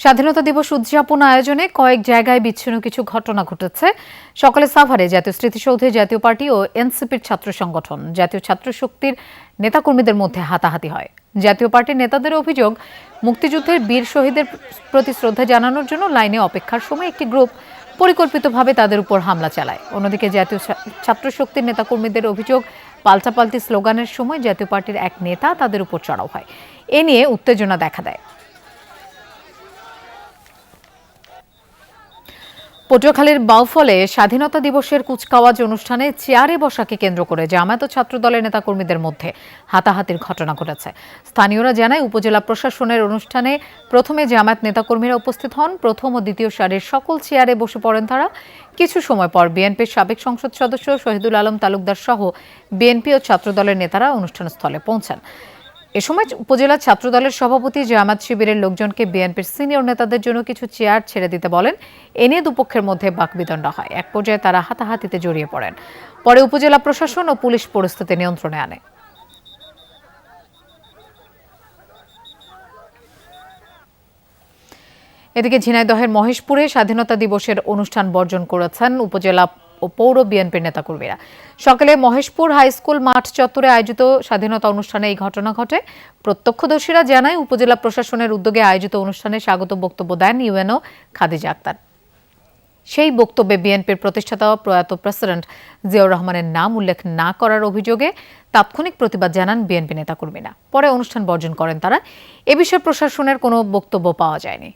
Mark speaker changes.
Speaker 1: স্বাধীনতা দিবস উদযাপন আয়োজনে কয়েক জায়গায় বিচ্ছিন্ন কিছু ঘটনা ঘটেছে। সকালে সাভারে জাতীয় স্মৃতিসৌধে জাতীয় পার্টি ও এনসিপির ছাত্র সংগঠন জাতীয় ছাত্র শক্তির নেতাকর্মীদের মধ্যে হাতাহাতি হয়। জাতীয় পার্টির নেতাদের অভিযোগ, মুক্তিযুদ্ধের বীর শহীদদের প্রতি শ্রদ্ধা জানানোর জন্য লাইনে অপেক্ষার সময় একটি গ্রুপ পরিকল্পিতভাবে তাদের উপর হামলা চালায়। অন্যদিকে জাতীয় ছাত্র শক্তির নেতাকর্মীদের অভিযোগ, পাল্টাপাল্টি স্লোগানের সময় জাতীয় পার্টির এক নেতা তাদের উপর চড়াও হয়। এ নিয়ে উত্তেজনা দেখা দেয়। পটুয়াখালীর বাউফলে স্বাধীনতা দিবসের কুচকাওয়াজ অনুষ্ঠানে চেয়ারে বসাকে কেন্দ্র করে জামায়াত ও ছাত্রদলের নেতাকর্মীদের মধ্যে হাতাহাতির ঘটনা ঘটেছে। স্থানীয়রা জানায়, উপজেলা প্রশাসনের অনুষ্ঠানে প্রথমে জামায়াত নেতাকর্মীরা উপস্থিত হন। প্রথম ও দ্বিতীয় সারির সকল চেয়ারে বসে পড়েন তারা। কিছু সময় পর বিএনপির সাবেক সংসদ সদস্য শহীদুল আলম তালুকদার সহ বিএনপি ও ছাত্রদলের নেতারা অনুষ্ঠানস্থলে পৌঁছান। এ সময় উপজেলা ছাত্রদলের সভাপতি জামায়াত শিবিরের লোকজনকে বিএনপির সিনিয়র নেতাদের জন্য কিছু চেয়ার ছেড়ে দিতে বলেন। এ নিয়ে দুপক্ষের মধ্যে বাকবিতণ্ডা হয়। এক পর্যায়ে তারা হাতাহাতিতে জড়িয়ে পড়েন। পরে উপজেলা প্রশাসন ও পুলিশ পরিস্থিতি নিয়ন্ত্রণে আনে। এদিকে ঝিনাইদহের মহেশপুরে স্বাধীনতা দিবসের অনুষ্ঠান বর্জন করেছেন উপজেলা ও পৌর বিএনপির নেতাকর্মীরা। সকালে মহেশপুর হাই স্কুল মাঠ চত্বরে আয়োজিত স্বাধীনতা অনুষ্ঠানে এই ঘটনা ঘটে। প্রত্যক্ষদর্শীরা জানায়, উপজেলা প্রশাসনের উদ্যোগে আয়োজিত অনুষ্ঠানে স্বাগত বক্তব্য দেন ইউএনও খাদিজা আক্তার। সেই বক্তব্যে বিএনপির প্রতিষ্ঠাতা প্রয়াত প্রেসিডেন্ট জিয়াউর রহমানের নাম উল্লেখ না করার অভিযোগে তাৎক্ষণিক প্রতিবাদ জানান বিএনপি নেতাকর্মীরা। পরে অনুষ্ঠান বর্জন করেন তারা। এ বিষয়ে প্রশাসনের কোনো বক্তব্য পাওয়া যায়নি।